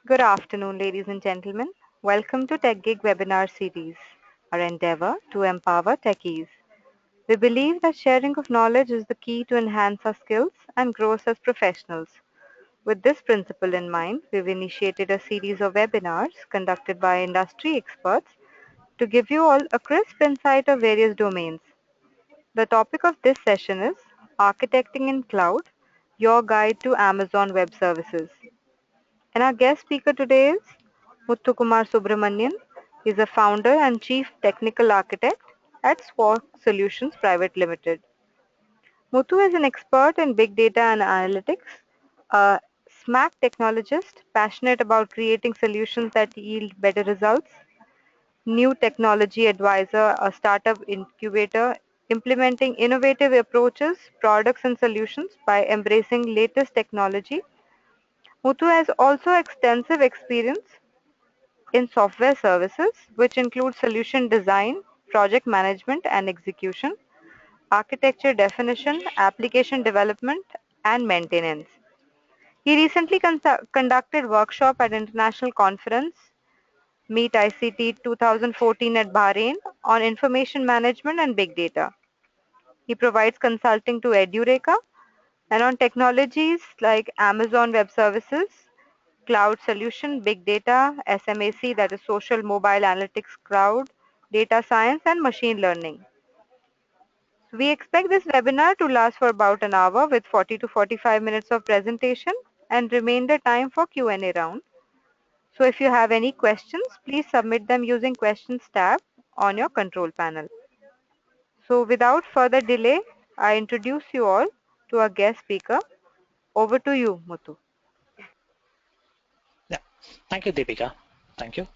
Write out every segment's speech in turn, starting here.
Good afternoon, ladies and gentlemen. Welcome to TechGig webinar series, our endeavor to empower techies. We believe that sharing of knowledge is the key to enhance our skills and grow us as professionals. With this principle in mind, we've initiated a series of webinars conducted by industry experts to give you all a crisp insight of various domains. The topic of this session is Architecting in Cloud, your guide to Amazon Web Services. And our guest speaker today is Muthukumar Subramanian. He is a founder and chief technical architect at Swark Solutions Private Limited. Muthu is an expert in big data and analytics, a SMAC technologist passionate about creating solutions that yield better results, new technology advisor, a startup incubator, implementing innovative approaches, products, and solutions by embracing latest technology. Muthu has also extensive experience in software services, which include solution design, project management and execution, architecture definition, application development, and maintenance. He recently conducted workshop at international conference Meet ICT 2014 at Bahrain on information management and big data. He provides consulting to Edureka and on technologies like Amazon Web Services, cloud solution, big data, SMAC, that is social mobile analytics cloud, data science, and machine learning. We expect this webinar to last for about an hour with 40 to 45 minutes of presentation and remainder time for Q&A round. So if you have any questions, please submit them using questions tab on your control panel. So without further delay, I introduce you all to our guest speaker. Over to you, Muthu. Yeah, thank you, Deepika. Thank you.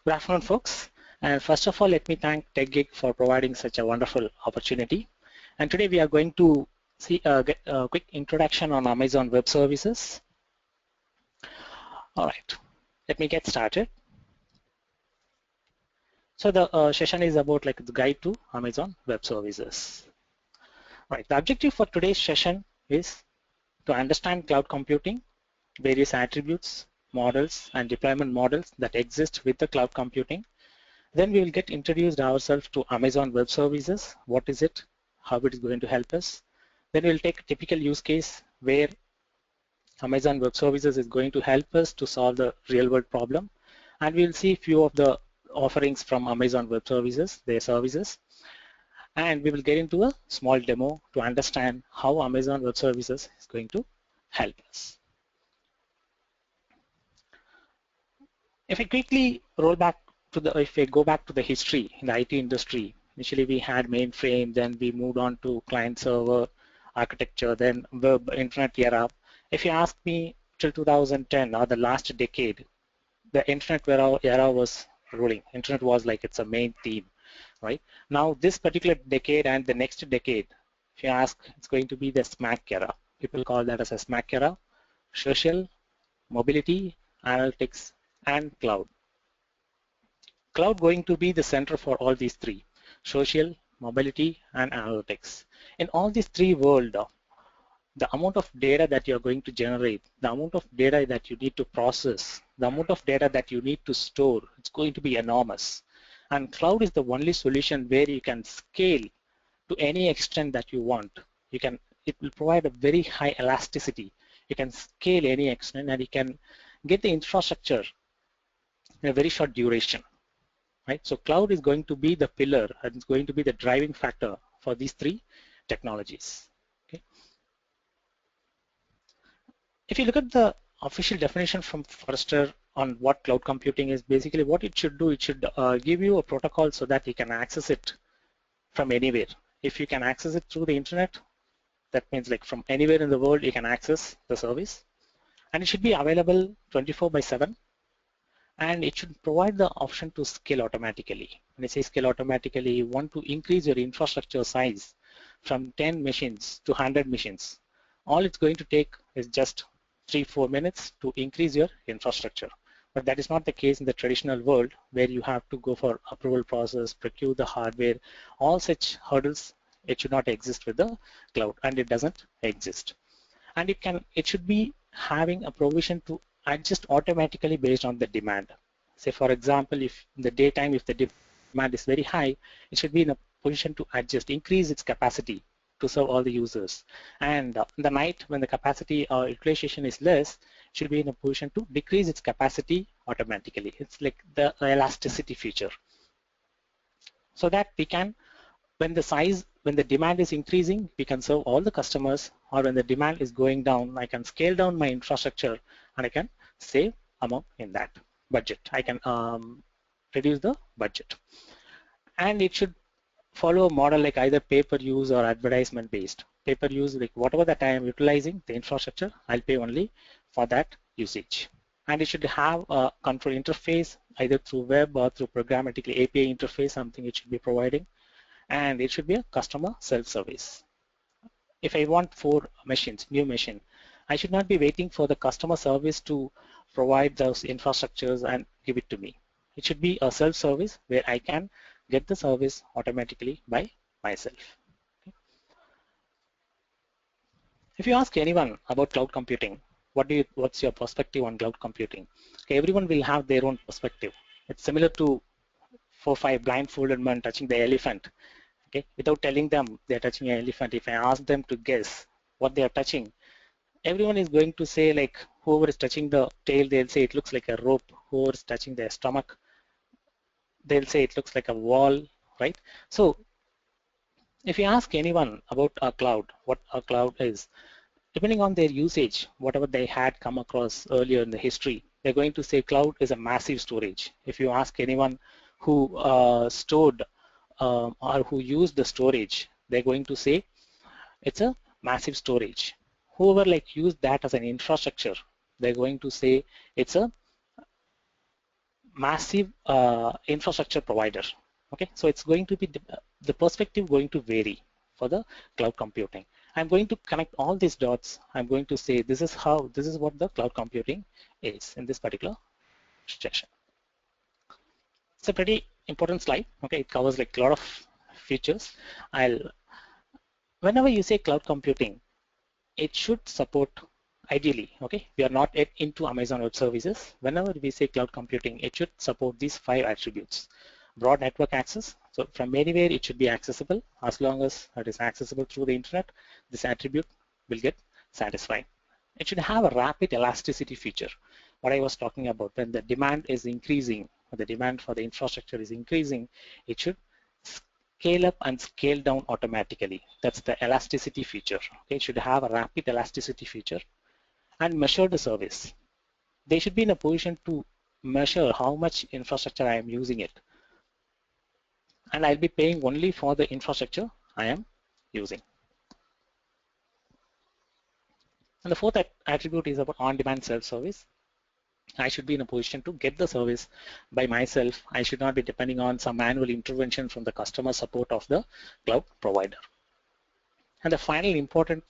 Good afternoon, folks. And first of all, let me thank TechGig for providing such a wonderful opportunity. And today we are going to get a quick introduction on Amazon Web Services. All right, let me get started. So the session is about like the guide to Amazon Web Services. Right, the objective for today's session is to understand cloud computing, various attributes, models, and deployment models that exist with the cloud computing. Then we will get introduced ourselves to Amazon Web Services. What is it? How it is going to help us? Then we'll take a typical use case where Amazon Web Services is going to help us to solve the real world problem. And we'll see a few of the offerings from Amazon Web Services, their services. And we will get into a small demo to understand how Amazon Web Services is going to help us. If I quickly roll back to if I go back to the history in the IT industry, initially we had mainframe, then we moved on to client server architecture, then web internet era. If you ask me till 2010 or the last decade, the internet era was ruling. Internet was like it's a main theme, right? Now this particular decade and the next decade, if you ask, it's going to be the SMAC era. People call that as a SMAC era: social, mobility, analytics, and cloud. Cloud going to be the center for all these three: social, mobility, and analytics. In all these three worlds, the amount of data that you're going to generate, the amount of data that you need to process, the amount of data that you need to store, it's going to be enormous. And cloud is the only solution where you can scale to any extent that you want. It will provide a very high elasticity. You can scale any extent and you can get the infrastructure in a very short duration. Right? So cloud is going to be the pillar and it's going to be the driving factor for these three technologies. Okay. If you look at the official definition from Forrester on what cloud computing is, basically what it should do, it should give you a protocol so that you can access it from anywhere. If you can access it through the internet, that means like from anywhere in the world you can access the service, and it should be available 24/7. And it should provide the option to scale automatically. When I say scale automatically, you want to increase your infrastructure size from 10 machines to 100 machines. All it's going to take is just 3-4 minutes to increase your infrastructure. But that is not the case in the traditional world where you have to go for approval process, procure the hardware, all such hurdles. It should not exist with the cloud, and it doesn't exist. And it should be having a provision to adjust automatically based on the demand. Say for example, if in the daytime, if the demand is very high, it should be in a position to adjust, increase its capacity to serve all the users. And in the night, when the capacity or utilization is less, it should be in a position to decrease its capacity automatically. It's like the elasticity feature. So that we can, when the demand is increasing, we can serve all the customers, or when the demand is going down, I can scale down my infrastructure and I can save amount in that budget. I can reduce the budget. And it should follow a model like either pay-per-use or advertisement-based. Pay-per-use, like whatever that I am utilizing the infrastructure, I'll pay only for that usage. And it should have a control interface either through web or through programmatically API interface, something it should be providing, and it should be a customer self-service. If I want 4 machines, new machine, I should not be waiting for the customer service to provide those infrastructures and give it to me. It should be a self-service where I can get the service automatically by myself. If you ask anyone about cloud computing, what's your perspective on cloud computing? Okay, everyone will have their own perspective. It's similar to 4 5 blindfolded men touching the elephant. Okay, without telling them they're touching an elephant, if I ask them to guess what they are touching, everyone is going to say, like, whoever is touching the tail, they'll say it looks like a rope. Whoever is touching their stomach, they'll say it looks like a wall, right? So if you ask anyone about a cloud, what a cloud is, depending on their usage, whatever they had come across earlier in the history, they're going to say cloud is a massive storage. If you ask anyone who stored or who used the storage, they're going to say it's a massive storage. Whoever like used that as an infrastructure, they're going to say it's a massive infrastructure provider. Okay, so it's going to be the perspective going to vary for the cloud computing. I'm going to connect all these dots. I'm going to say this is what the cloud computing is in this particular section. It's a pretty important slide. Okay, it covers like a lot of features. Whenever you say cloud computing, it should support, ideally, okay, we are not yet into Amazon Web Services. Whenever we say cloud computing, it should support these 5 attributes. Broad network access, so from anywhere it should be accessible. As long as it is accessible through the internet, this attribute will get satisfied. It should have a rapid elasticity feature. What I was talking about, when the demand is increasing, or the demand for the infrastructure is increasing, it should scale up and scale down automatically. That's the elasticity feature. Okay, it should have a rapid elasticity feature and measure the service. They should be in a position to measure how much infrastructure I am using it. And I'll be paying only for the infrastructure I am using. And the fourth attribute is about on-demand self-service. I should be in a position to get the service by myself. I should not be depending on some manual intervention from the customer support of the cloud provider. And the final important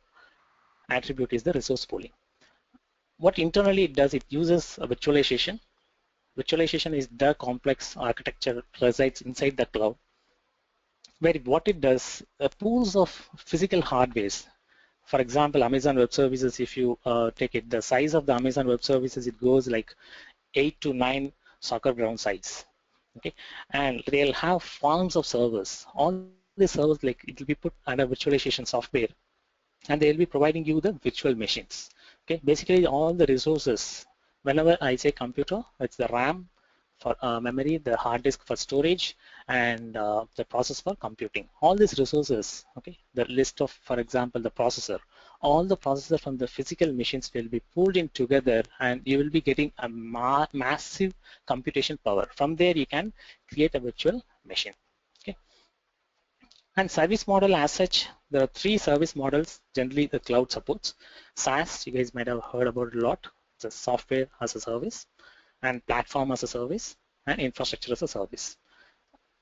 attribute is the resource pooling. What internally it does, it uses a virtualization. Virtualization is the complex architecture resides inside the cloud, where what it does, pools of physical hardwares. For example, Amazon Web Services, if you take it, the size of the Amazon Web Services, it goes like 8 to 9 soccer ground size. Okay, and they'll have farms of servers. All the servers, like, it will be put under virtualization software, and they'll be providing you the virtual machines. Okay, basically all the resources. Whenever I say computer, it's the RAM for memory, the hard disk for storage, and the process for computing. All these resources, okay, the list of, for example, the processor, all the processor from the physical machines will be pulled in together, and you will be getting a massive computation power. From there, you can create a virtual machine. Okay. And service model as such, there are 3 service models generally the cloud supports. SaaS, you guys might have heard about it a lot. It's a software as a service, and platform as a service, and infrastructure as a service.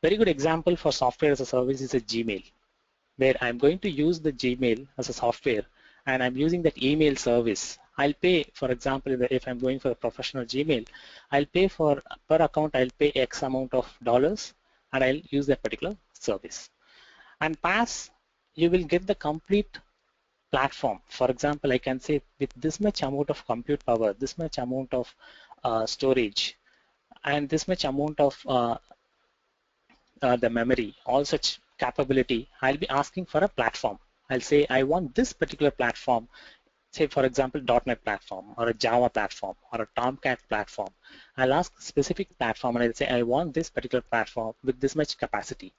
Very good example for software as a service is a Gmail, where I'm going to use the Gmail as a software, and I'm using that email service. I'll pay, for example, if I'm going for a professional Gmail, I'll pay for, per account, I'll pay X amount of dollars, and I'll use that particular service. And PaaS, you will get the complete platform. For example, I can say with this much amount of compute power, this much amount of storage, and this much amount of the memory, all such capability, I'll be asking for a platform. I'll say I want this particular platform, say for example .NET platform or a Java platform or a Tomcat platform. I'll ask specific platform and I'll say I want this particular platform with this much capacity.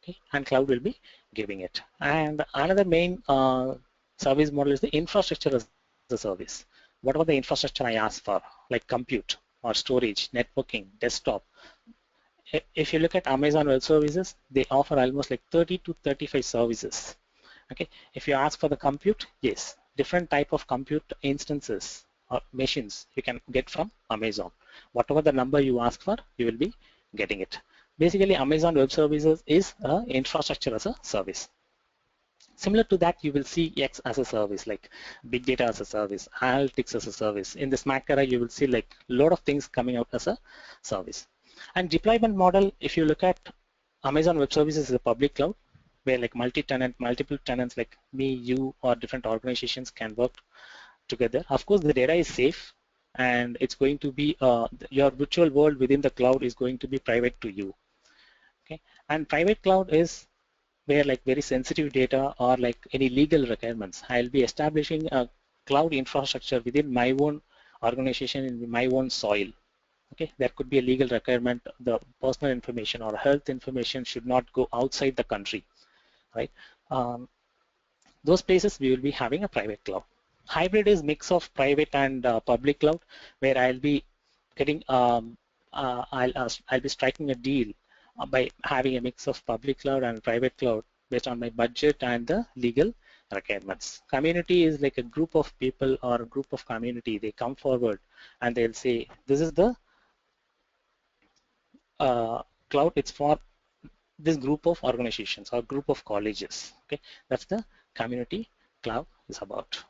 Okay, and cloud will be giving it. And another main service model is the infrastructure as a service. Whatever the infrastructure I ask for, like compute or storage, networking, desktop, if you look at Amazon Web Services, they offer almost like 30 to 35 services. Okay, if you ask for the compute, yes, different type of compute instances or machines you can get from Amazon. Whatever the number you ask for, you will be getting it. Basically, Amazon Web Services is a infrastructure as a service. Similar to that, you will see X as a service, like big data as a service, analytics as a service. In the Smack era, you will see like a lot of things coming out as a service. And deployment model, if you look at Amazon Web Services is a public cloud where like multi-tenant, multiple tenants like me, you, or different organizations can work together. Of course, the data is safe and it's going to be your virtual world within the cloud is going to be private to you. Okay, and private cloud is where like very sensitive data or like any legal requirements. I'll be establishing a cloud infrastructure within my own organization in my own soil. Okay, there could be a legal requirement. The personal information or health information should not go outside the country, right? Um, those places we will be having a private cloud. Hybrid is mix of private and public cloud, where I'll be getting I'll be striking a deal by having a mix of public cloud and private cloud based on my budget and the legal requirements. Community is like a group of people or a group of community. They come forward and they'll say, this is the cloud. It's for this group of organizations or group of colleges. Okay, that's the community cloud is about.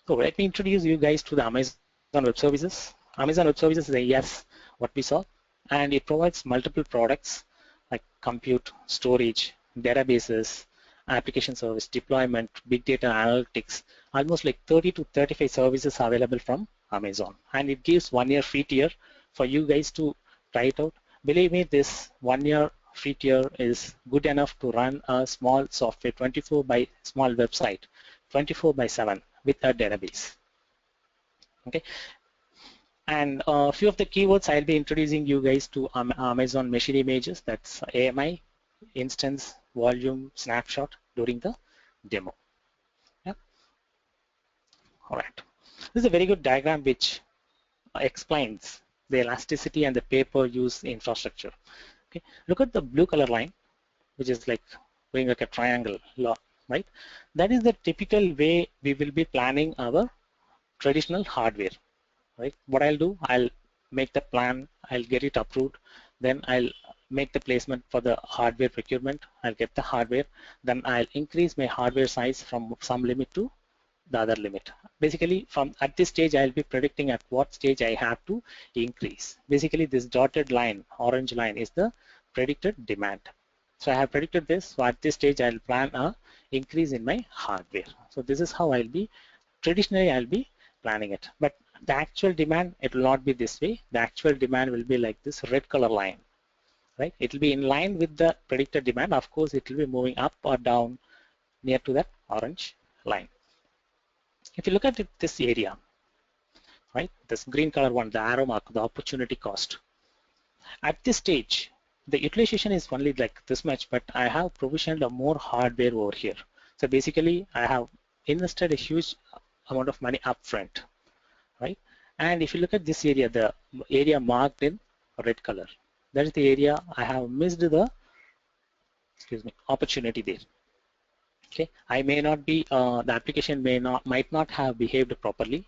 So let me introduce you guys to the Amazon Web Services. Amazon Web Services is a yes, what we saw, and it provides multiple products like compute, storage, databases, application service, deployment, big data analytics, almost like 30 to 35 services available from Amazon. And it gives 1 year free tier for you guys to try it out. Believe me, this 1 year free tier is good enough to run a small software 24 by small website 24 by 7 with a database. Okay, and a few of the keywords I'll be introducing you guys to Amazon Machine Images. That's AMI, instance, volume, snapshot during the demo. Yeah, all right. This is a very good diagram which explains the elasticity and the pay-per-use infrastructure. Okay, look at the blue color line, which is like going like a triangle, right? That is the typical way we will be planning our traditional hardware, right? What I'll do, I'll make the plan, I'll get it approved, then I'll make the placement for the hardware procurement, I'll get the hardware, then I'll increase my hardware size from some limit to the other limit. Basically, from at this stage, I'll be predicting at what stage I have to increase. Basically, this dotted line, orange line, is the predicted demand. So I have predicted this. So at this stage, I'll plan a increase in my hardware. So this is how I'll be traditionally I'll be planning it. But the actual demand, it will not be this way. The actual demand will be like this red color line, right? It will be in line with the predicted demand. Of course, it will be moving up or down near to that orange line. If you look at it, this area, right? This green color one, the arrow mark, the opportunity cost. At this stage, the utilization is only like this much, but I have provisioned a more hardware over here. So basically, I have invested a huge amount of money upfront, right? And if you look at this area, the area marked in red color, that is the area I have missed the, excuse me, opportunity there. Okay, I may not be, the application might not have behaved properly,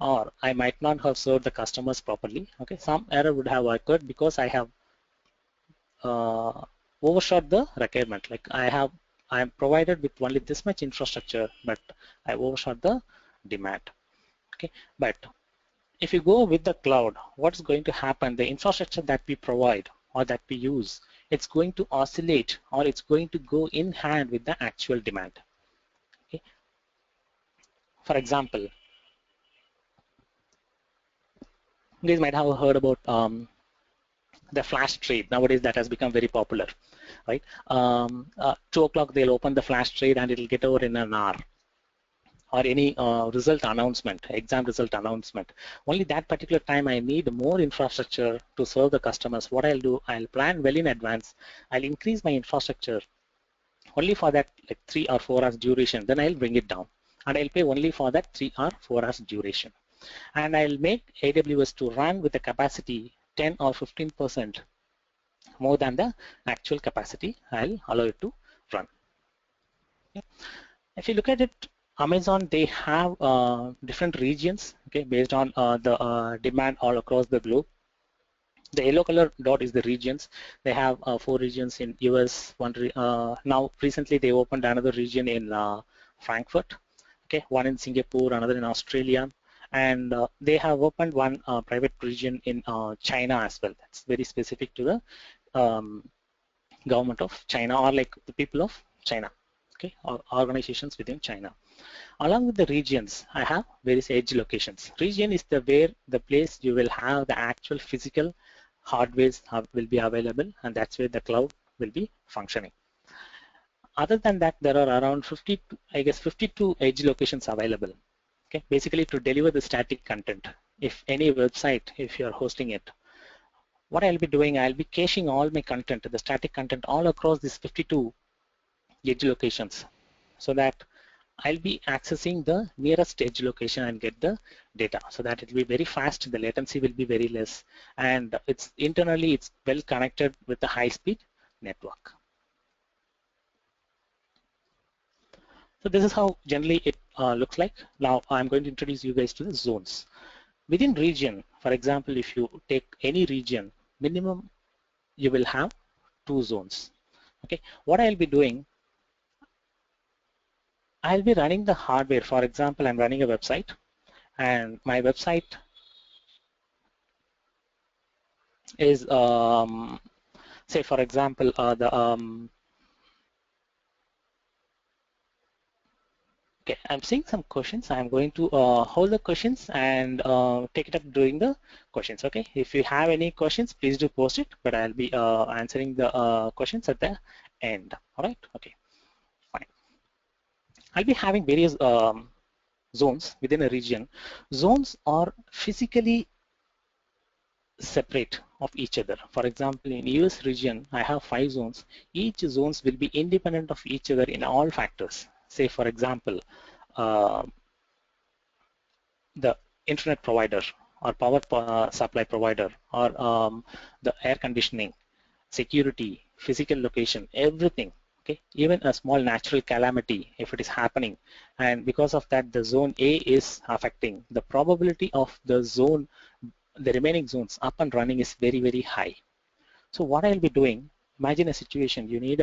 or I might not have served the customers properly. Okay, some error would have occurred because I have overshot the requirement. Like I am provided with only this much infrastructure, but I overshot the demand. Okay, but if you go with the cloud, what's going to happen? The infrastructure that we provide or that we use, it's going to oscillate or it's going to go in hand with the actual demand. Okay. For example, you guys might have heard about the flash trade. Nowadays that has become very popular, right? 2 o'clock they'll open the flash trade and it'll get over in an hour, or any result announcement, exam result announcement. Only that particular time I need more infrastructure to serve the customers. What I'll do, I'll plan well in advance. I'll increase my infrastructure only for that like 3 or 4 hours duration. Then I'll bring it down and I'll pay only for that 3 or 4 hours duration. And I'll make AWS to run with the capacity 10 or 15% more than the actual capacity I'll allow it to run. Okay. If you look at it, Amazon, they have different regions, okay, based on the demand all across the globe. The yellow color dot is the regions. They have 4 regions in US. Now recently they opened another region in Frankfurt, okay, one in Singapore, another in Australia, and they have opened one private region in China as well. That's very specific to the government of China, or like the people of China, okay, or organizations within China. Along with the regions, I have various edge locations. Region is the place you will have the actual physical hardware will be available, and that's where the cloud will be functioning. Other than that, there are around 52 edge locations available. Okay, basically to deliver the static content. If any website, if you are hosting it, what I'll be doing, I'll be caching all my content, the static content, all across these 52 edge locations, so that I'll be accessing the nearest edge location and get the data, so that it will be very fast, the latency will be very less, and it's internally it's well connected with the high-speed network. So this is how generally it looks like. Now I'm going to introduce you guys to the zones. Within region, for example, if you take any region, minimum you will have 2 zones. Okay, what I'll be doing, I'll be running the hardware. For example, I'm running a website, and my website is say for example the okay, I'm seeing some questions. I'm going to hold the questions and take it up during the questions. Okay, if you have any questions, please do post it, but I'll be answering the questions at the end. All right, okay, fine. I'll be having various zones within a region. Zones are physically separate of each other. For example, in US region, I have 5 zones. Each zones will be independent of each other in all factors. Say, for example, uh, the internet provider or power supply provider, or the air conditioning, security, physical location, everything. Okay, even a small natural calamity, if it is happening, and because of that the zone A is affecting, the probability of the zone, the remaining zones up and running is very, very high. So what I'll be doing, imagine a situation, you need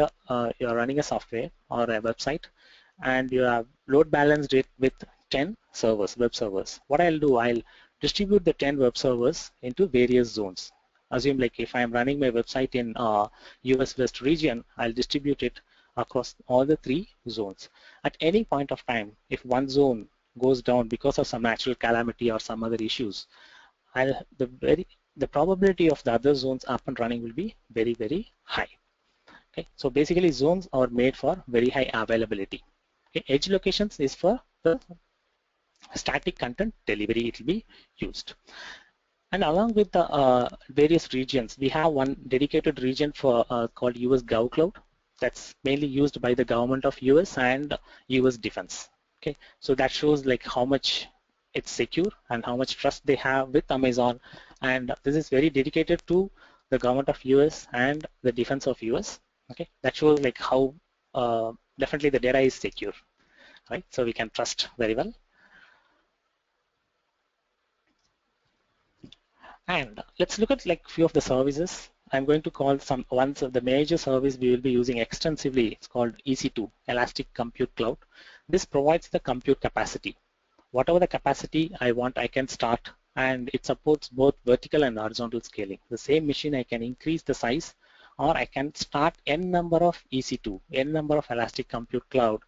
you're running a software or a website, and you have load balanced it with 10 servers, web servers. What I'll do, I'll distribute the 10 web servers into various zones. Assume like if I'm running my website in US West region, I'll distribute it across all the 3 zones. At any point of time, if one zone goes down because of some natural calamity or some other issues, the probability of the other zones up and running will be very, very high. Okay, so basically zones are made for very high availability. Okay, edge locations is for the static content delivery, it will be used. And along with the various regions, we have one dedicated region for called US GovCloud. That's mainly used by the government of US and US Defense. Okay, so that shows like how much it's secure and how much trust they have with Amazon. And this is very dedicated to the government of US and the defense of US. Okay, that shows like how definitely the data is secure, right? So we can trust very well. And let's look at like few of the services. I'm going to call some ones of the major service we will be using extensively. It's called EC2, Elastic Compute Cloud. This provides the compute capacity. Whatever the capacity I want, I can start, and it supports both vertical and horizontal scaling. The same machine, I can increase the size or I can start n number of EC2, n number of Elastic Compute Cloud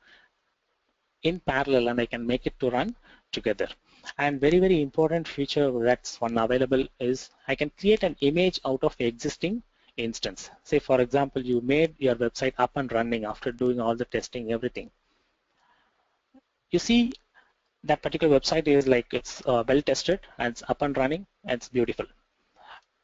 in parallel, and I can make it to run together. And very important feature that's one available is I can create an image out of existing instance. Say for example, you made your website up and running after doing all the testing, everything. You see that particular website is like it's well tested and it's up and running and it's beautiful.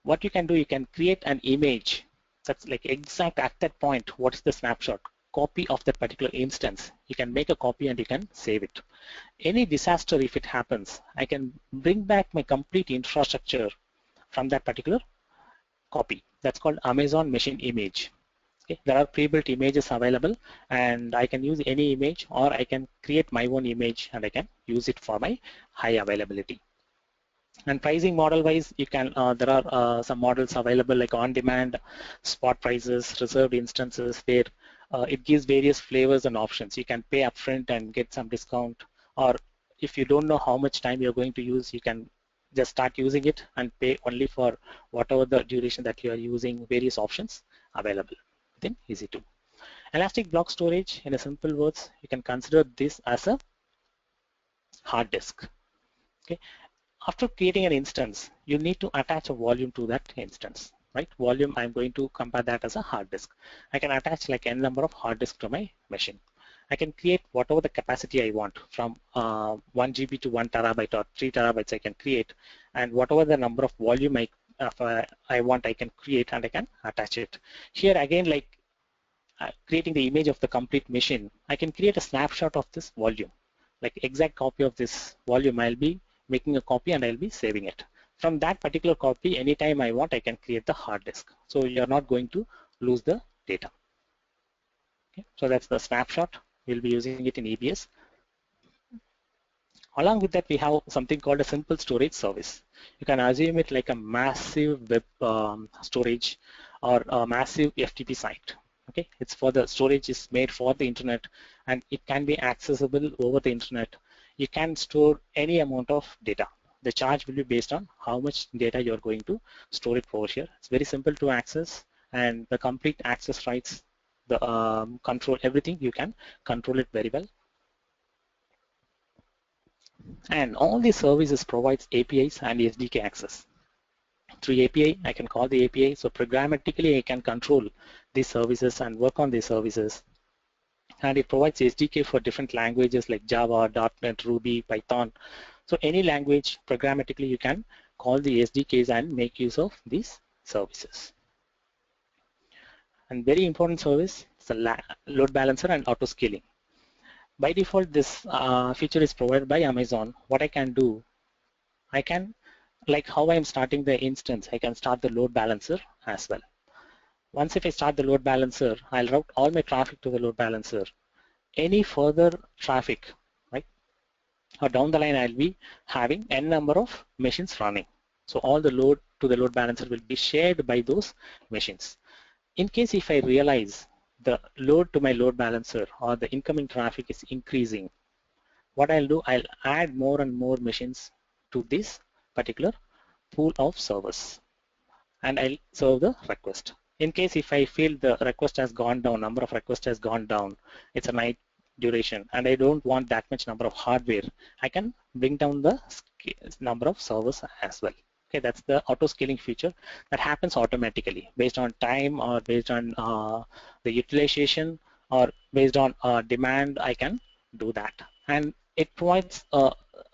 What you can do, you can create an image that's like exact at that point, what's the snapshot, copy of that particular instance. You can make a copy and you can save it. Any disaster, if it happens, I can bring back my complete infrastructure from that particular copy. That's called Amazon Machine Image. Okay. There are pre-built images available, and I can use any image, or I can create my own image and I can use it for my high availability. And pricing model wise, you can there are some models available like on demand, spot prices, reserved instances, where it gives various flavors and options. You can pay upfront and get some discount, or if you don't know how much time you're going to use, you can just start using it and pay only for whatever the duration that you are using. Various options available within EC2. Elastic block storage, in a simple words, you can consider this as a hard disk. Okay. After creating an instance, you need to attach a volume to that instance, right? Volume, I'm going to compare that as a hard disk. I can attach like n number of hard disk to my machine. I can create whatever the capacity I want, from 1 GB to 1 terabyte or 3 terabytes I can create, and whatever the number of volume I want, I can create and I can attach it. Here again, like creating the image of the complete machine, I can create a snapshot of this volume, like exact copy of this volume. I'll be making a copy and I'll be saving it. From that particular copy, anytime I want, I can create the hard disk. So you're not going to lose the data. Okay. So that's the snapshot. We'll be using it in EBS. Along with that, we have something called a simple storage service. You can assume it like a massive web storage or a massive FTP site. Okay, it's for the storage is made for the internet, and it can be accessible over the internet. You can store any amount of data. The charge will be based on how much data you're going to store it over here. It's very simple to access, and the complete access rights, the control, everything, you can control it very well. And all these services provides APIs and SDK access. Through API, I can call the API, so programmatically I can control these services and work on these services. And it provides SDK for different languages like Java, .NET, Ruby, Python. So any language, programmatically you can call the SDKs and make use of these services. And very important service is the load balancer and auto scaling. By default, this feature is provided by Amazon. What I can do, I can, like how I'm starting the instance, I can start the load balancer as well. Once if I start the load balancer, I'll route all my traffic to the load balancer. Any further traffic, right, or down the line, I'll be having n number of machines running. So all the load to the load balancer will be shared by those machines. In case if I realize the load to my load balancer or the incoming traffic is increasing, what I'll do, I'll add more and more machines to this particular pool of servers, and I'll serve the request. In case if I feel the request has gone down, number of requests has gone down, it's a night duration, and I don't want that much number of hardware, I can bring down the number of servers as well. Okay, that's the auto scaling feature that happens automatically based on time or based on the utilization or based on demand. I can do that, and it provides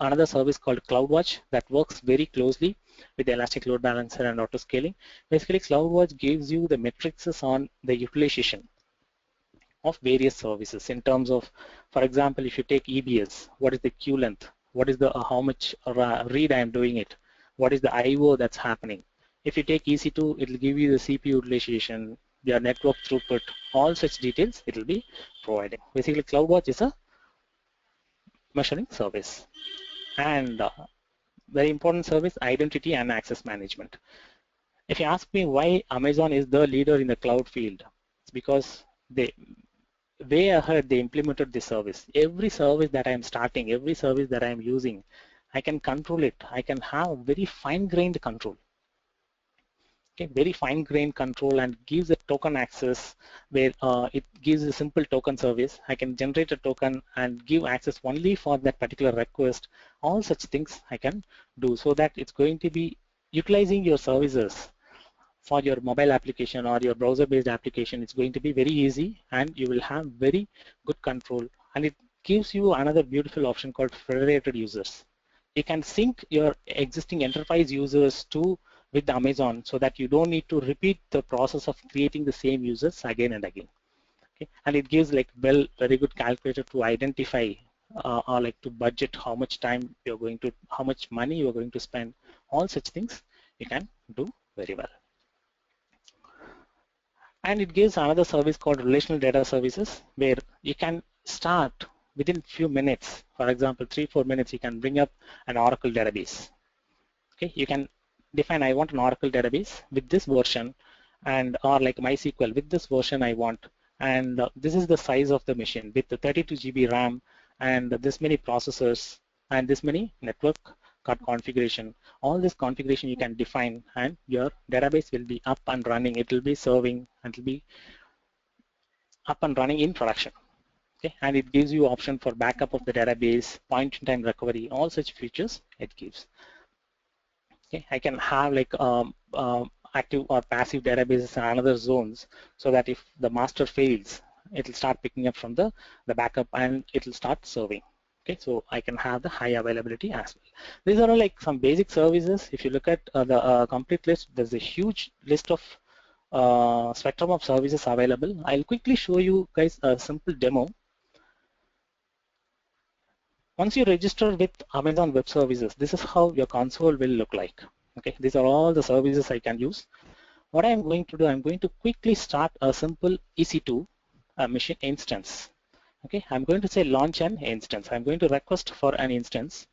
another service called CloudWatch that works very closely with the Elastic Load Balancer and auto scaling. Basically, CloudWatch gives you the metrics on the utilization of various services in terms of, for example, if you take EBS, what is the queue length? What is the how much read I am doing it? What is the IO that's happening? If you take EC2, it will give you the CPU utilization, their network throughput, all such details it will be providing. Basically, CloudWatch is a measuring service. And very important service, identity and access management. If you ask me why Amazon is the leader in the cloud field, it's because they way ahead they implemented this service. Every service that I am starting, every service that I am using, I can control it. I can have very fine-grained control. Okay, very fine-grained control and gives a token access where it gives a simple token service. I can generate a token and give access only for that particular request. All such things I can do so that it's going to be utilizing your services for your mobile application or your browser-based application. It's going to be very easy and you will have very good control. And it gives you another beautiful option called federated users. You can sync your existing enterprise users to with Amazon so that you don't need to repeat the process of creating the same users again and again. Okay? And it gives like very good calculator to identify or like to budget how much time you're going to, how much money you're going to spend. All such things you can do very well. And it gives another service called relational data services where you can start within few minutes. For example, 3-4 minutes, you can bring up an Oracle database. Okay, you can define I want an Oracle database with this version, and or like MySQL with this version I want, and this is the size of the machine with the 32 GB RAM and this many processors and this many network card configuration. All this configuration you can define and your database will be up and running. It will be serving and it will be up and running in production. Okay, and it gives you option for backup of the database, point-in-time recovery, all such features it gives. Okay, I can have like active or passive databases and another zones so that if the master fails, it will start picking up from the backup and it will start serving. Okay, so I can have the high availability as well. These are all like some basic services. If you look at the complete list, there's a huge list of spectrum of services available. I'll quickly show you guys a simple demo. Once you register with Amazon Web Services, this is how your console will look like. Okay, these are all the services I can use. What I'm going to do, I'm going to quickly start a simple EC2 machine instance. Okay, I'm going to say launch an instance. I'm going to request for an instance.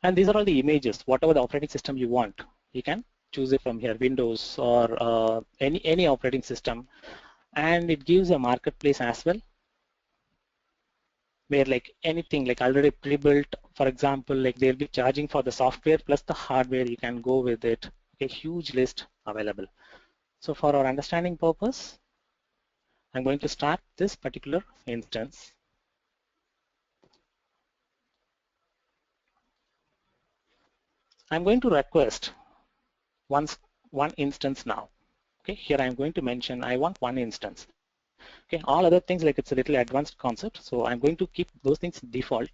And these are all the images, whatever the operating system you want. You can choose it from here, Windows or any operating system. And it gives a marketplace as well, where like anything like already pre-built, for example, like they'll be charging for the software plus the hardware, you can go with it. A huge list available. So for our understanding purpose, I'm going to start this particular instance. I'm going to request one instance now. Okay, here I'm going to mention I want one instance. Okay, all other things like it's a little advanced concept, so I'm going to keep those things default.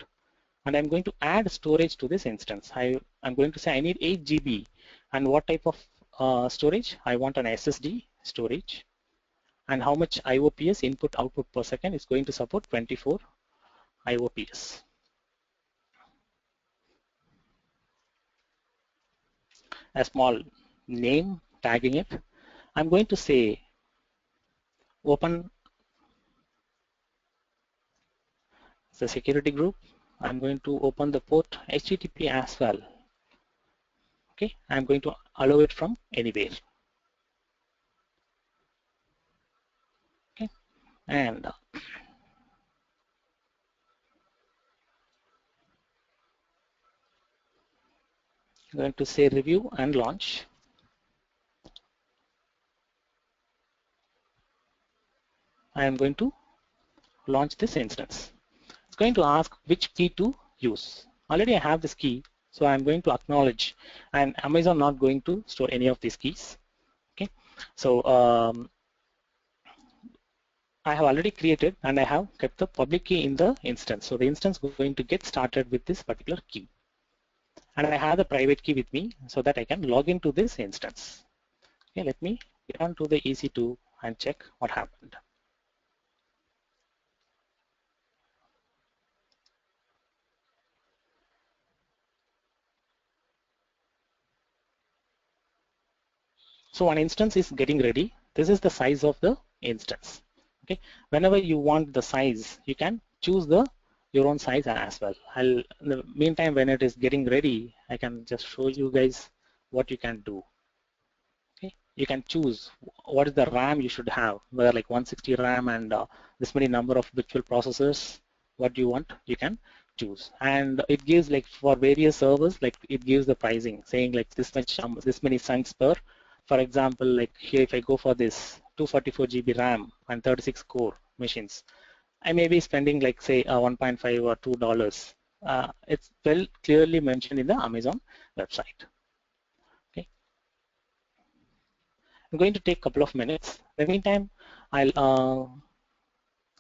And I'm going to add storage to this instance. I'm going to say I need 8 GB and what type of storage? I want an SSD storage, and how much IOPS input output per second is going to support 24 IOPS. A small name tagging it. I'm going to say open the security group. I'm going to open the port HTTP as well. Okay, I'm going to allow it from anywhere. Okay, and I'm going to say review and launch. I am going to launch this instance. It's going to ask which key to use. Already I have this key, so I'm going to acknowledge, and Amazon not going to store any of these keys. Okay, so I have already created and I have kept the public key in the instance. So the instance is going to get started with this particular key. And I have the private key with me so that I can log into this instance. Okay, let me get on to the EC2 and check what happened. So one instance is getting ready. This is the size of the instance. Okay, whenever you want the size, you can choose your own size as well. In the meantime, when it is getting ready, I can just show you guys what you can do. Okay, you can choose what is the RAM you should have, whether like 160 RAM and this many number of virtual processors. What do you want? You can choose, and it gives like for various servers, like it gives the pricing saying like this much this many cents per. For example, like here if I go for this 244 GB RAM and 36 core machines, I may be spending like say 1.5 or $2. It's well clearly mentioned in the Amazon website. Okay, I'm going to take a couple of minutes. In the meantime, I'll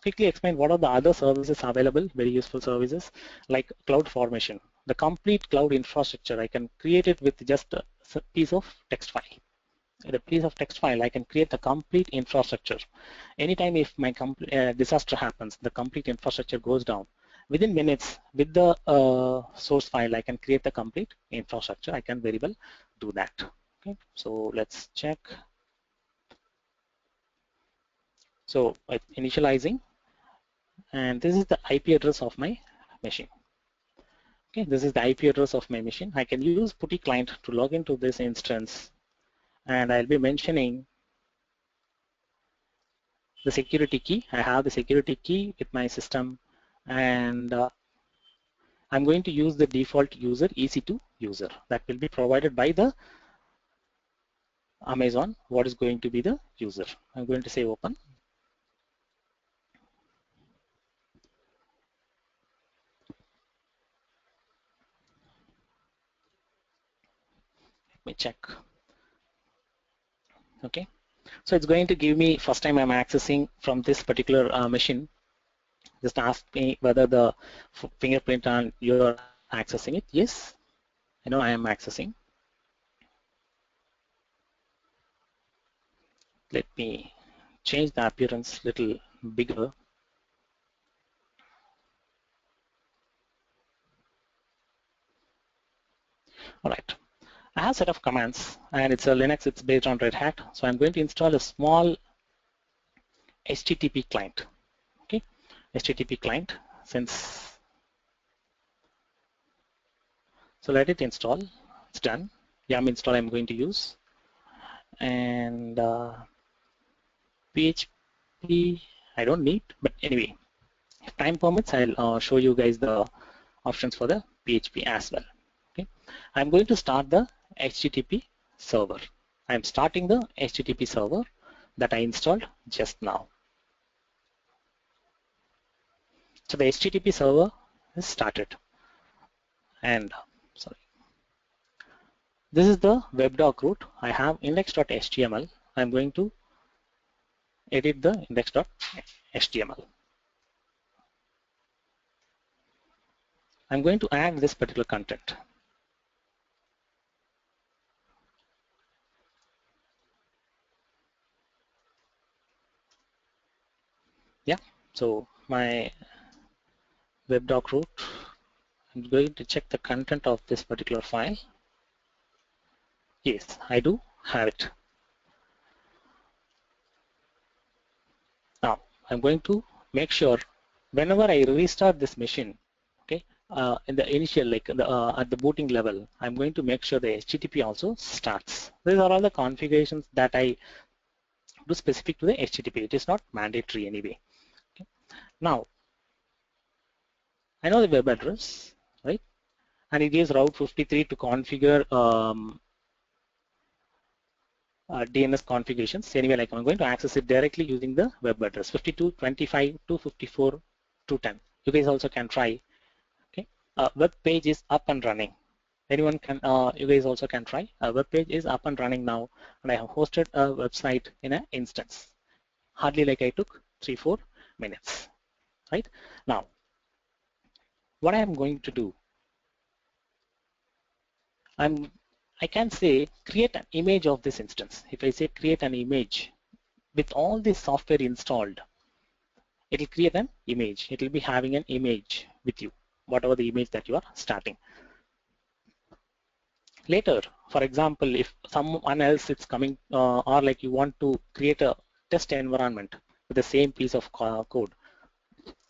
quickly explain what are the other services available, very useful services like cloud formation. The complete cloud infrastructure, I can create it with just a piece of text file. With a piece of text file, I can create the complete infrastructure. Anytime if my disaster happens, the complete infrastructure goes down. Within minutes, with the source file, I can create the complete infrastructure. I can very well do that. Okay, so let's check. So initializing, and this is the IP address of my machine. Okay, this is the IP address of my machine. I can use putty client to log into this instance, and I'll be mentioning the security key. I have the security key with my system, and I'm going to use the default user EC2 user that will be provided by the Amazon. What is going to be the user? I'm going to say open. Let me check. Okay, so it's going to give me first time I'm accessing from this particular machine. Just ask me whether the fingerprint and you're accessing it. Yes, I know I am accessing. Let me change the appearance little bigger. All right, I have a set of commands, and it's a Linux, it's based on Red Hat. So I'm going to install a small HTTP client. Okay, HTTP client. So let it install. It's done. Yum install I'm going to use, and PHP I don't need, but anyway, if time permits, I'll show you guys the options for the PHP as well. Okay, I'm going to start the HTTP server. I'm starting the HTTP server that I installed just now. So the HTTP server is started, and sorry, this is the web doc root. I have index.html. I'm going to edit the index.html. I'm going to add this particular content. Yeah, so my web doc root, I'm going to check the content of this particular file. Yes, I do have it. Now, I'm going to make sure whenever I restart this machine, okay, in the initial, like at the booting level, I'm going to make sure the HTTP also starts. These are all the configurations that I do specific to the HTTP. It is not mandatory anyway. Okay. Now, I know the web address, right? And it gives Route 53 to configure DNS configurations. Anyway, like I'm going to access it directly using the web address 52.25.254.210. You guys also can try. Okay, web page is up and running. Anyone can. You guys also can try. A web page is up and running now, and I have hosted a website in an instance. Hardly like I took 3-4 minutes. Right now, what I am going to do, I can say create an image of this instance. If I say create an image with all this software installed, it will create an image. It will be having an image with you, whatever the image that you are starting. Later, for example, if someone else is coming or like you want to create a test environment with the same piece of code,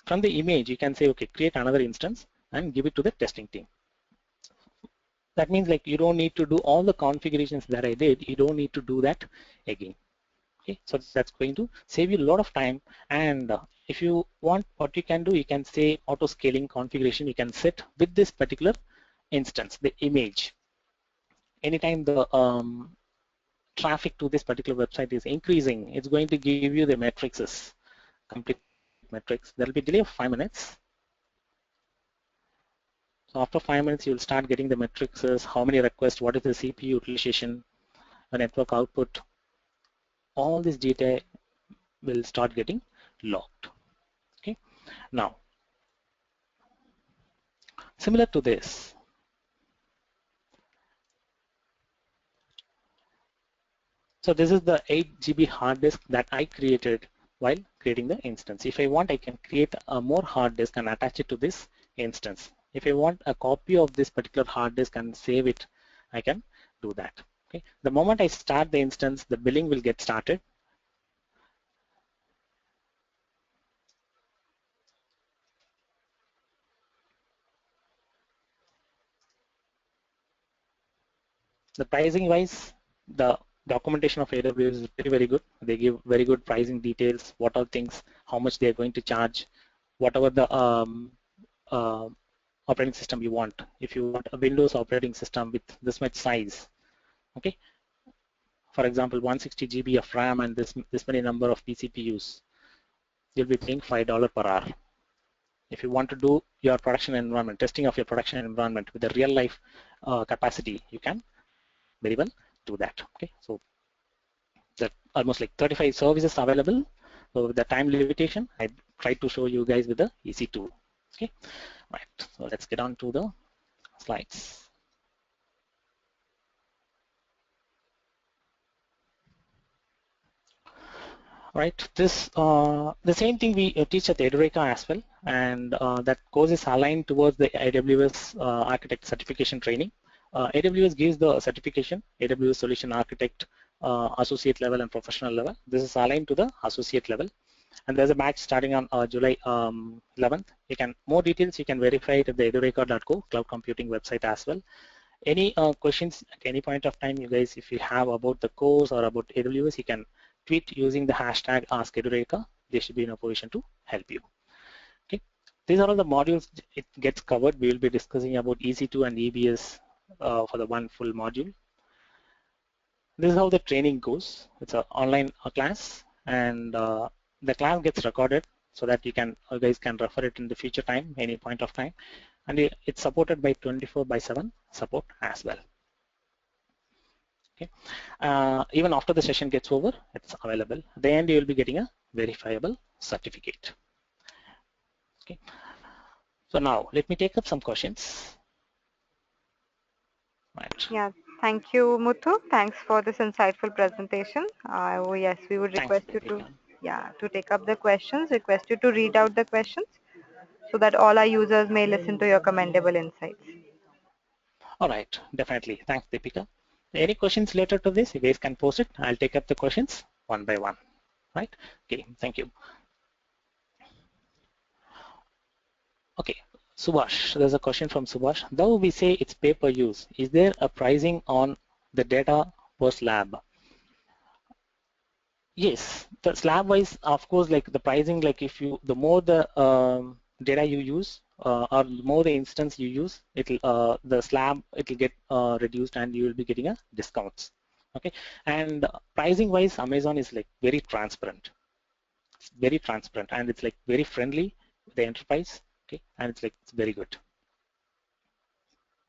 from the image you can say, okay, create another instance and give it to the testing team. That means like you don't need to do all the configurations that I did. You don't need to do that again. Okay, so that's going to save you a lot of time. And if you want, what you can do, you can say auto scaling configuration. You can set with this particular instance the image. Anytime the traffic to this particular website is increasing, it's going to give you the matrices, complete metrics. There will be delay of 5 minutes. So after 5 minutes, you'll start getting the matrices, how many requests, what is the CPU utilization, the network output. All this data will start getting logged. Okay. Now, similar to this, so this is the 8 GB hard disk that I created while creating the instance. If I want, I can create a more hard disk and attach it to this instance. If I want a copy of this particular hard disk and save it, I can do that. Okay. The moment I start the instance, the billing will get started. The pricing wise, the documentation of AWS is very, very good. They give very good pricing details, what are things, how much they are going to charge, whatever the uh, operating system you want. If you want a Windows operating system with this much size, okay, for example, 160 GB of RAM and this many number of PCPUs, you'll be paying $5 per hour. If you want to do your production environment, testing of your production environment with a real life capacity, you can very well do that. Okay, so that almost like 35 services available. So with the time limitation, I tried to show you guys with the EC2. Okay, right. So let's get on to the slides. Right, this the same thing we teach at Edureka as well, and that course is aligned towards the AWS Architect certification training. AWS gives the certification, AWS Solution Architect associate level and professional level. This is aligned to the associate level, and there's a batch starting on July 11th. You can more details you can verify it at the edureka.co cloud computing website as well. Any questions at any point of time, you guys, if you have about the course or about AWS, you can tweet using the hashtag AskEdureka. They should be in a position to help you. Okay, these are all the modules it gets covered. We will be discussing about EC2 and EBS for the one full module. This is how the training goes. It's an online class, and the class gets recorded so that you guys can refer it in the future time, any point of time, and it's supported by 24/7 support as well. Okay. Even after the session gets over, it's available. At the end, you will be getting a verifiable certificate. Okay. So now let me take up some questions. Right. Yeah, thank you, Muthu. Thanks for this insightful presentation. Oh yes, we would Thanks, request you to, Deepika. yeah, to take up the questions, request you to read out the questions so that all our users may listen to your commendable insights. All right, definitely. Thanks, Deepika. Any questions related to this? You guys can post it. I'll take up the questions one by one. Right? Okay, thank you. Okay, Subhash, there's a question from Subhash. Though we say it's pay per use, is there a pricing on the data per slab? Yes, the slab wise, of course, like the pricing, like if you, the more the data you use, or the more the instance you use, it'll the slab it'll get reduced, and you will be getting a discounts. Okay, and pricing wise, Amazon is like very transparent. It's very transparent, and it's like very friendly with the enterprise. Okay, and it's like it's very good.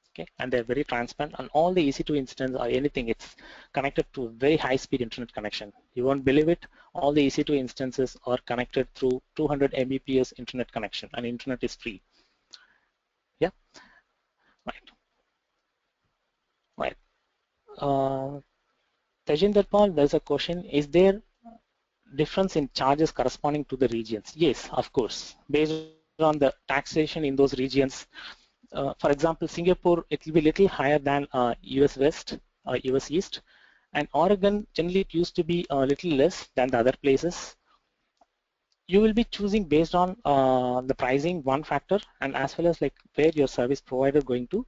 Okay, and they're very transparent, and all the EC2 instance or anything, it's connected to a very high speed internet connection. You won't believe it, all the EC2 instances are connected through 200 Mbps internet connection, and internet is free. Yeah, right, right. uh, Tejinder Paul, there's a question, is there difference in charges corresponding to the regions? Yes, of course, based on the taxation in those regions. For example, Singapore, it will be little higher than US West or US East, and Oregon, generally it used to be a little less than the other places. You will be choosing based on the pricing, one factor, and as well as like where your service provider going to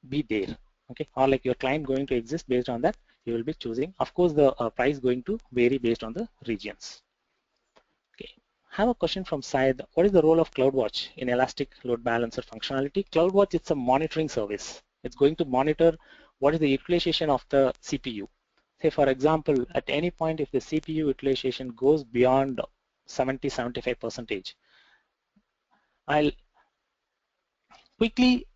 be there, okay, or like your client going to exist. Based on that, you will be choosing. Of course, the price going to vary based on the regions. Okay. Have a question from Syed. What is the role of CloudWatch in Elastic Load Balancer functionality? CloudWatch is a monitoring service. It's going to monitor what is the utilization of the CPU. Say for example, at any point if the CPU utilization goes beyond 70-75%, I'll quickly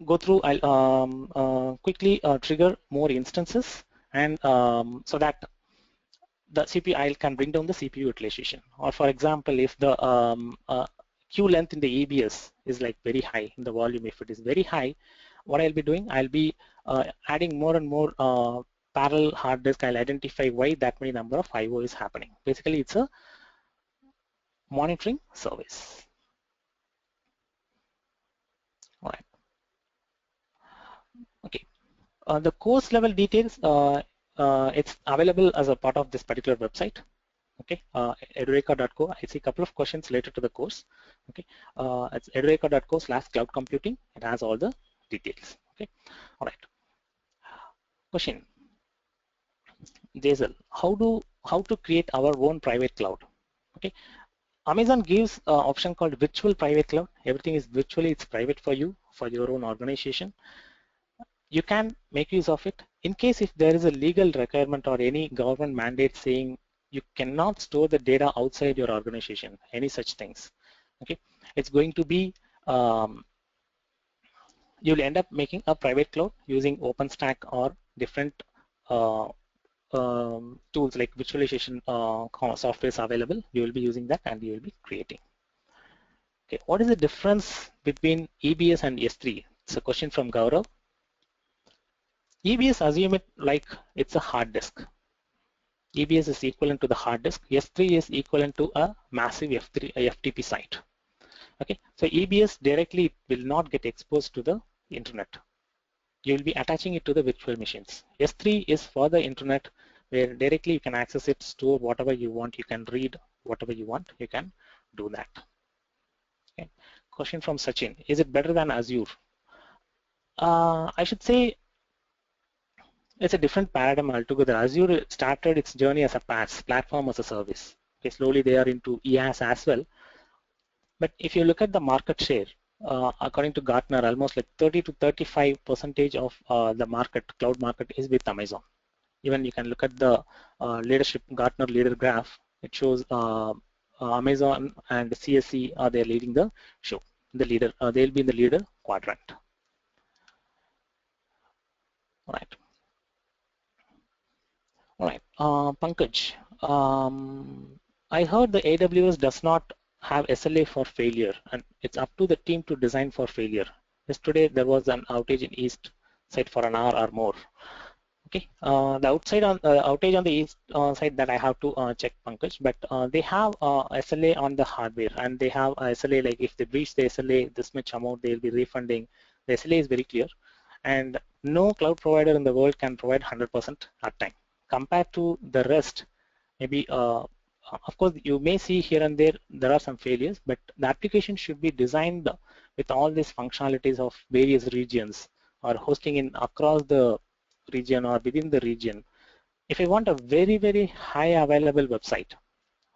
go through, I'll quickly trigger more instances, and so that the CPU I can bring down the CPU utilization. Or for example, if the queue length in the EBS is like very high in the volume, if it is very high, what I'll be doing, I'll be adding more and more parallel hard disk. I'll identify why that many number of IO is happening. Basically, it's a monitoring service. All right. Okay. The course level details, it's available as a part of this particular website. Okay, edureka.co. I see a couple of questions related to the course. Okay, it's edureka.co/cloud computing. It has all the details. Okay, all right. Question, Jaisal, how to create our own private cloud? Okay, Amazon gives an option called virtual private cloud. Everything is virtually, it's private for you, for your own organization. You can make use of it in case if there is a legal requirement or any government mandate saying you cannot store the data outside your organization, any such things. Okay, it's going to be you'll end up making a private cloud using OpenStack or different uh, tools like virtualization softwares available. You will be using that and you will be creating. Okay, what is the difference between EBS and S3? It's a question from Gaurav. EBS, assume it like it's a hard disk. EBS is equivalent to the hard disk. S3 is equivalent to a massive FTP site. Okay, so EBS directly will not get exposed to the internet. You will be attaching it to the virtual machines. S3 is for the internet, where directly you can access it, store whatever you want, you can read whatever you want, you can do that. Okay. Question from Sachin, is it better than Azure? I should say it's a different paradigm altogether. Azure started its journey as a PaaS, platform as a service. Okay, slowly they are into IaaS as well. But if you look at the market share, according to Gartner, almost like 30 to 35% of the market, cloud market, is with Amazon. Even you can look at the leadership Gartner leader graph. It shows Amazon and CSC are they leading the show. The leader, they'll be in the leader quadrant. All right. All right, Pankaj, I heard the AWS does not have SLA for failure, and it's up to the team to design for failure. Yesterday there was an outage in East side for an hour or more. Okay, the outage on the East side that I have to check, Pankaj, but they have SLA on the hardware, and they have SLA like if they breach the SLA, this much amount they'll be refunding. The SLA is very clear, and no cloud provider in the world can provide 100% uptime compared to the rest. Maybe of course you may see here and there are some failures, but the application should be designed with all these functionalities of various regions or hosting in across the region or within the region. If I want a very high available website,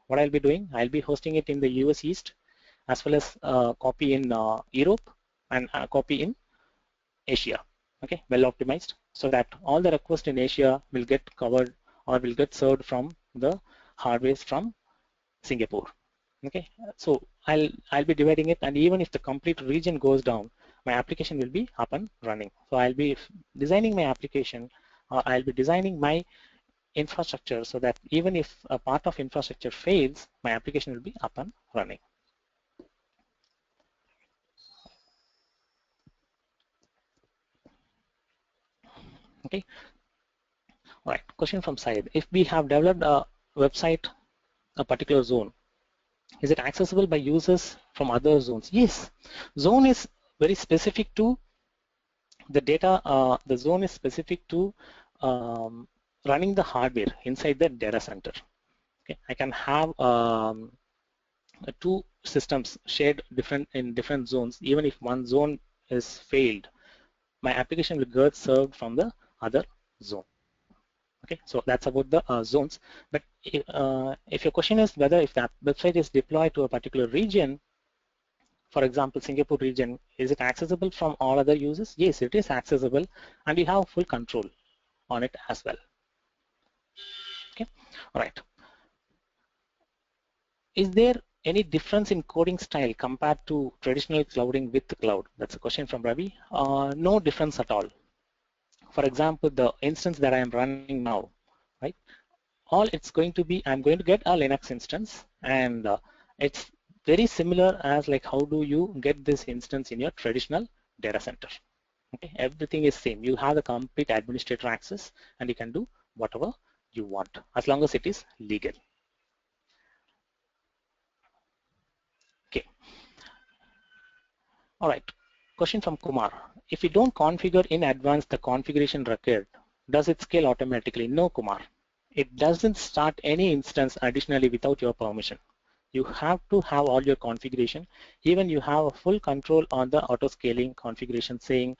what I'll be doing, I'll be hosting it in the US East as well as copy in Europe and copy in Asia. Okay, well optimized, so that all the requests in Asia will get covered or will get served from the hardwares from Singapore. Okay, so I'll be dividing it, and even if the complete region goes down, my application will be up and running. So I'll be designing my application, or I'll be designing my infrastructure so that even if a part of infrastructure fails, my application will be up and running. Okay, all right. Question from Syed: if we have developed a website, a particular zone, is it accessible by users from other zones? Yes, zone is very specific to the data. The zone is specific to running the hardware inside the data center. Okay, I can have two systems shared in different zones. Even if one zone is failed, my application will get served from the other zone. Okay, so that's about the zones. But if your question is whether if that website is deployed to a particular region, for example, Singapore region, is it accessible from all other users? Yes, it is accessible, and you have full control on it as well. Okay, all right. Is there any difference in coding style compared to traditional clouding with the cloud? That's a question from Ravi. No difference at all. For example, the instance that I am running now, right? All it's going to be, I'm going to get a Linux instance, and it's very similar as like how do you get this instance in your traditional data center. Okay, everything is same. You have the complete administrator access, and you can do whatever you want as long as it is legal. Okay, all right. Question from Kumar. If you don't configure in advance the configuration required, does it scale automatically? No, Kumar. It doesn't start any instance additionally without your permission. You have to have all your configuration. Even you have a full control on the auto scaling configuration saying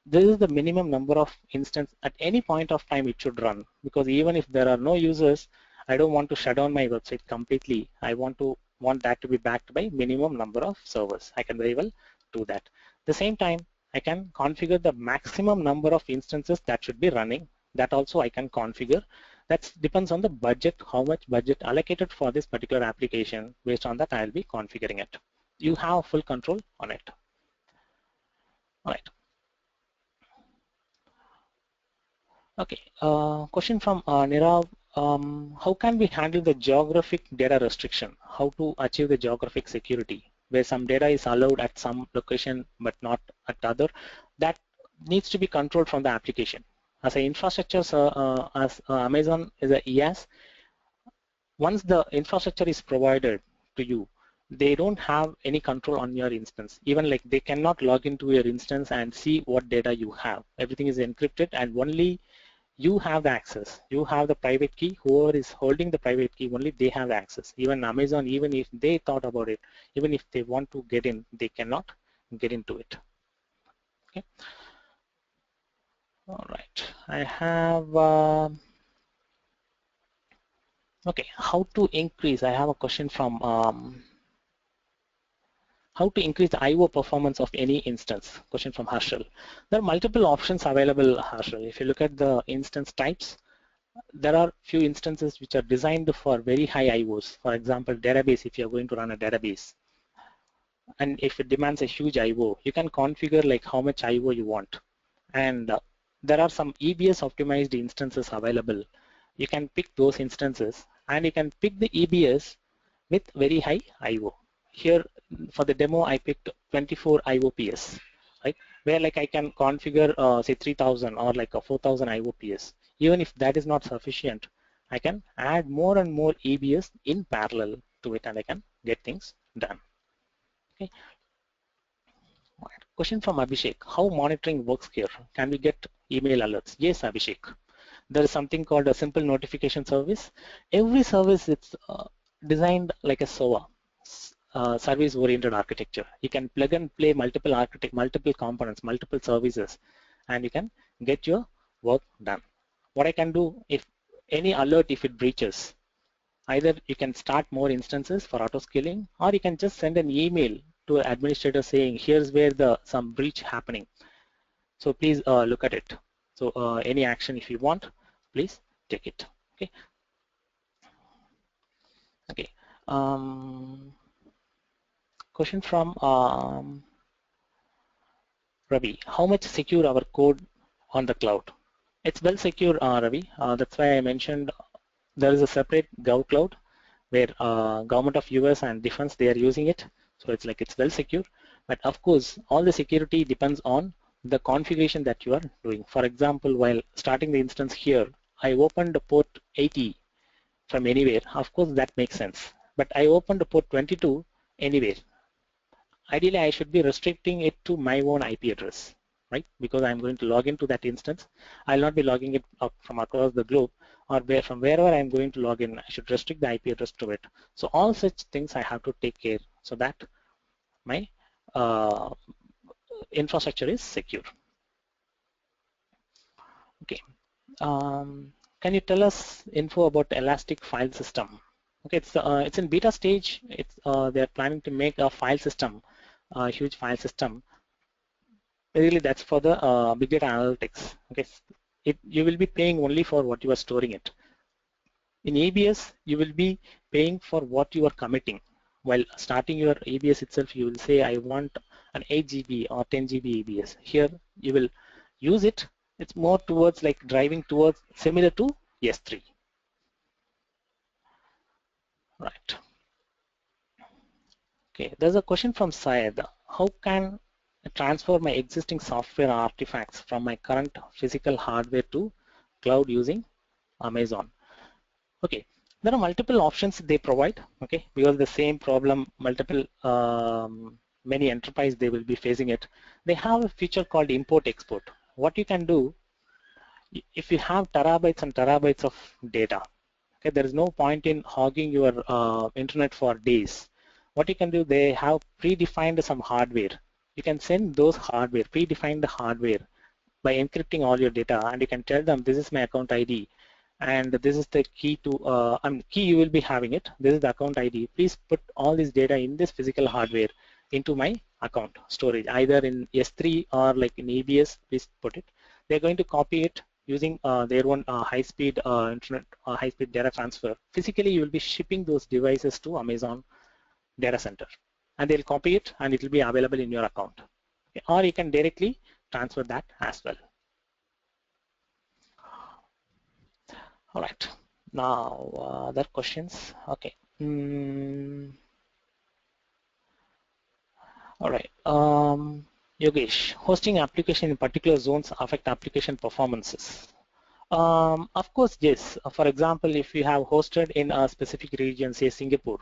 this is the minimum number of instances at any point of time it should run, because even if there are no users, I don't want to shut down my website completely. I want that to be backed by minimum number of servers. I can very well do that. At the same time, I can configure the maximum number of instances that should be running. That also I can configure. That depends on the budget, how much budget allocated for this particular application. Based on that, I'll be configuring it. You have full control on it. All right. Okay, question from Nirav. How can we handle the geographic data restriction? How to achieve the geographic security where some data is allowed at some location but not at other? That needs to be controlled from the application. As an infrastructure, as Amazon is a ES, once the infrastructure is provided to you, they don't have any control on your instance. Even like they cannot log into your instance and see what data you have. Everything is encrypted, and only you have the access. You have the private key. Whoever is holding the private key, only they have access. Even Amazon, even if they thought about it, even if they want to get in, they cannot get into it. Okay. All right. I have. Okay. How to increase? I have a question from. How to increase the I/O performance of any instance? Question from Harshal. There are multiple options available, Harshal. If you look at the instance types, there are few instances which are designed for very high IOs. For example, database, if you're going to run a database, and if it demands a huge IO, you can configure like how much IO you want. And there are some EBS optimized instances available. You can pick those instances, and you can pick the EBS with very high IO. Here for the demo, I picked 24 IOPS, right? Where like I can configure say 3000 or like a 4000 IOPS. Even if that is not sufficient, I can add more and more EBS in parallel to it, and I can get things done. Okay. Right. Question from Abhishek. How monitoring works here? Can we get email alerts? Yes, Abhishek. There is something called a simple notification service. Every service is designed like a SOA, service-oriented architecture. You can plug and play multiple components, multiple services, and you can get your work done. What I can do, if any alert, if it breaches, either you can start more instances for auto scaling, or you can just send an email to an administrator saying, here's where the some breach happening. So please look at it. So any action if you want, please take it. Okay. Okay. Question from Ravi. How much secure our code on the cloud? It's well secure, Ravi. That's why I mentioned there is a separate Gov cloud where government of US and defense, they are using it. So it's like it's well secure. But of course, all the security depends on the configuration that you are doing. For example, while starting the instance here, I opened the port 80 from anywhere. Of course, that makes sense. But I opened the port 22 anywhere. Ideally, I should be restricting it to my own IP address, right? Because I'm going to log into that instance. I'll not be logging it up from across the globe, or from wherever I'm going to log in, I should restrict the IP address to it. So all such things I have to take care so that my uh, infrastructure is secure. Okay. Can you tell us info about Elastic file system? Okay, it's in beta stage. They're planning to make a file system, a huge file system. Really, that's for the big data analytics. Okay, you will be paying only for what you are storing it. In ABS, you will be paying for what you are committing. While starting your ABS itself, you will say, I want an 8 GB or 10 GB ABS. Here, you will use it. It's more towards like driving towards similar to S3. Right. Okay, there's a question from Syed. How can I transfer my existing software artifacts from my current physical hardware to cloud using Amazon? Okay, there are multiple options they provide. Okay, because the same problem, multiple many enterprise they will be facing it. They have a feature called import export. What you can do if you have terabytes and terabytes of data, okay, there is no point in hogging your internet for days. What you can do, they have predefined some hardware. You can send those hardware, predefined hardware by encrypting all your data, and you can tell them this is my account ID and this is the key to key you will be having it. This is the account ID. Please put all this data in this physical hardware into my account storage, either in S3 or like in ABS. Please put it. They're going to copy it using their own high-speed internet, high-speed data transfer. Physically, you will be shipping those devices to Amazon data center, and they'll copy it, and it will be available in your account. Okay. Or you can directly transfer that as well. All right. Now, other questions? Okay. All right. Yogesh, hosting application in particular zones affect application performances. Of course, yes. For example, if you have hosted in a specific region, say Singapore,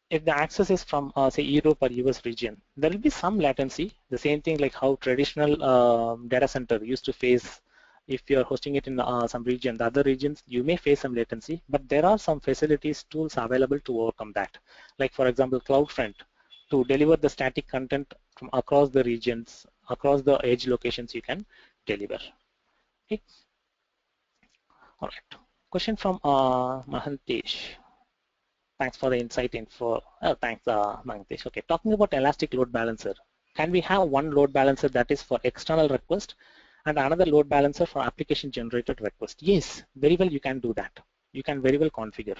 if the access is from say Europe or US region, there will be some latency. The same thing like how traditional data center used to face. If you're hosting it in some region, the other regions, you may face some latency, but there are some facilities, tools available to overcome that. Like for example, CloudFront, to deliver the static content from across the regions, across the edge locations you can deliver. Okay. All right. Question from Mahantesh. Thanks for the insight info. Thanks, Mangesh. Okay, talking about elastic load balancer. Can we have one load balancer that is for external request and another load balancer for application generated request? Yes, very well you can do that. You can very well configure.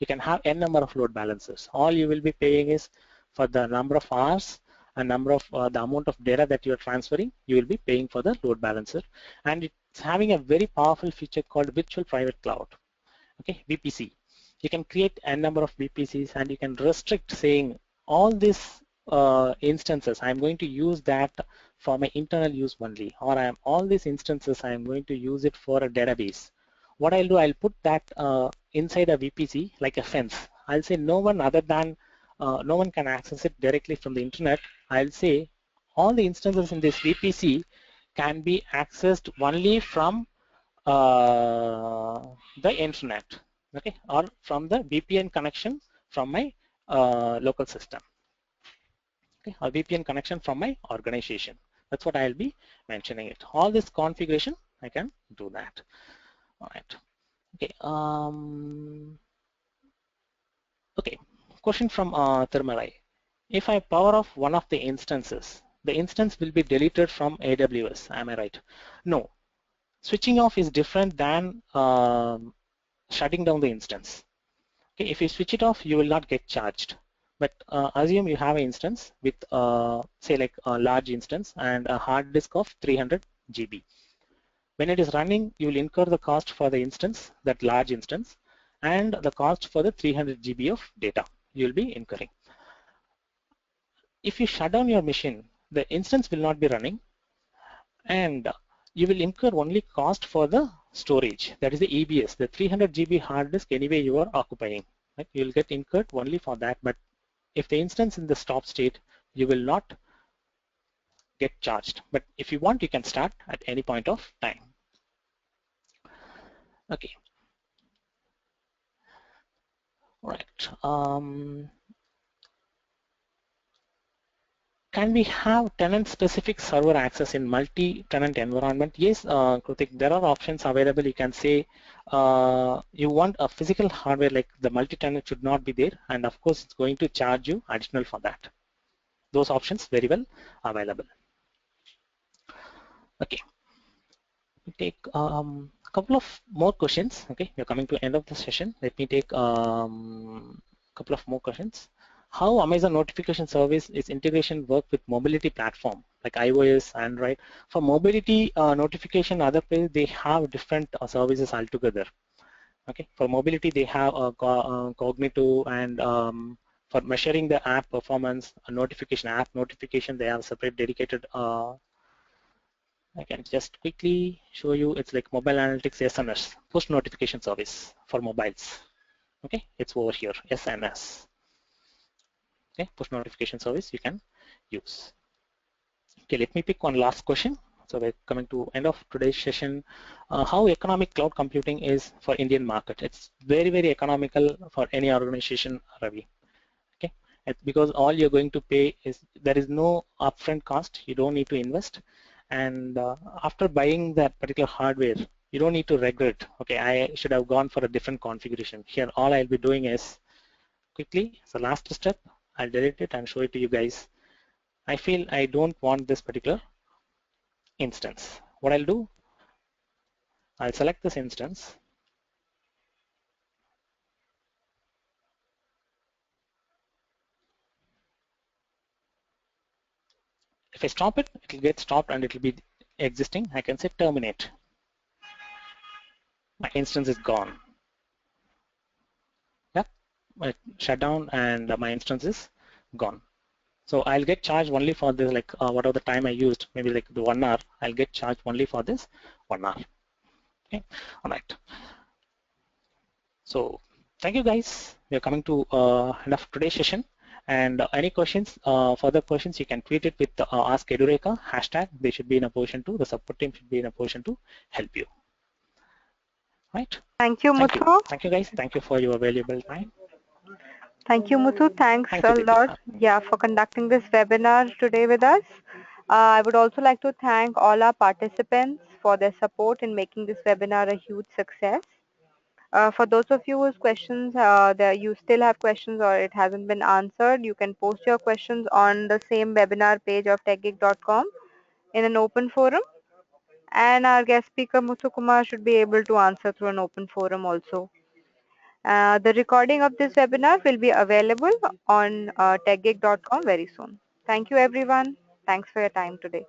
You can have n number of load balancers. All you will be paying is for the number of hours and number of the amount of data that you are transferring, you will be paying for the load balancer. And it's having a very powerful feature called virtual private cloud. Okay, VPC. You can create a number of VPCs and you can restrict saying all these instances, I'm going to use that for my internal use only, or all these instances, I'm going to use it for a database. What I'll do, I'll put that inside a VPC like a fence. I'll say no one other than, no one can access it directly from the internet. I'll say all the instances in this VPC can be accessed only from uh, the internet, okay, or from the VPN connection from my local system, okay, or VPN connection from my organization. That's what I'll be mentioning it. All this configuration, I can do that. All right. Okay. Okay. Question from Thermalai. If I power off one of the instances, the instance will be deleted from AWS. Am I right? No. Switching off is different than shutting down the instance. Okay, if you switch it off, you will not get charged. But assume you have an instance with say like a large instance and a hard disk of 300 GB. When it is running, you will incur the cost for the instance, that large instance, and the cost for the 300 GB of data you will be incurring. If you shut down your machine, the instance will not be running, and you will incur only cost for the storage, that is the EBS, the 300 GB hard disk anyway you are occupying. Right? You will get incurred only for that, but if the instance in the stop state, you will not get charged. But if you want, you can start at any point of time. Okay, all right. Can we have tenant-specific server access in multi-tenant environment? Yes, Kritik, there are options available. You can say you want a physical hardware like the multi-tenant should not be there, and of course, it's going to charge you additional for that. Those options very well available. Okay, we take a couple of more questions. Okay, we're coming to end of the session. Let me take a couple of more questions. How Amazon notification service is integration work with mobility platform like iOS, Android? For mobility notification, other places they have different services altogether. Okay, for mobility they have a cognitive and for measuring the app performance, a notification app notification, they have separate dedicated I can just quickly show you. It's like mobile analytics SNS, push notification service for mobiles. Okay, it's over here, SNS. Okay, push notification service you can use. Okay, let me pick one last question. So we're coming to end of today's session. How economic cloud computing is for Indian market? It's very, very economical for any organization, Ravi. Okay, because all you're going to pay is there is no upfront cost. You don't need to invest, and after buying that particular hardware, you don't need to regret. Okay, I should have gone for a different configuration. Here, all I'll be doing is quickly. So last step, I'll delete it and show it to you guys. I feel I don't want this particular instance. What I'll do, I'll select this instance. If I stop it, it will get stopped and it will be existing. I can say terminate. My instance is gone. Yeah, it shut down and my instance is gone. So I'll get charged only for this, like whatever the time I used, maybe like the 1 hour, I'll get charged only for this 1 hour. Okay, all right. So thank you guys. We are coming to end of today's session. And any questions, further questions, you can tweet it with Ask Edureka hashtag. They should be in a position to, the support team should be in a position to help you. Right? Thank you, Thank you. Muthu. Thank you guys. Thank you for your valuable time. Thank you, Muthu. Thanks Thank a you, Priti. lot, yeah, for conducting this webinar today with us. I would also like to thank all our participants for their support in making this webinar a huge success. For those of you whose questions that you still have questions or it hasn't been answered, you can post your questions on the same webinar page of techgig.com in an open forum. And our guest speaker Muthu Kumar should be able to answer through an open forum also. The recording of this webinar will be available on techgig.com very soon. Thank you, everyone. Thanks for your time today.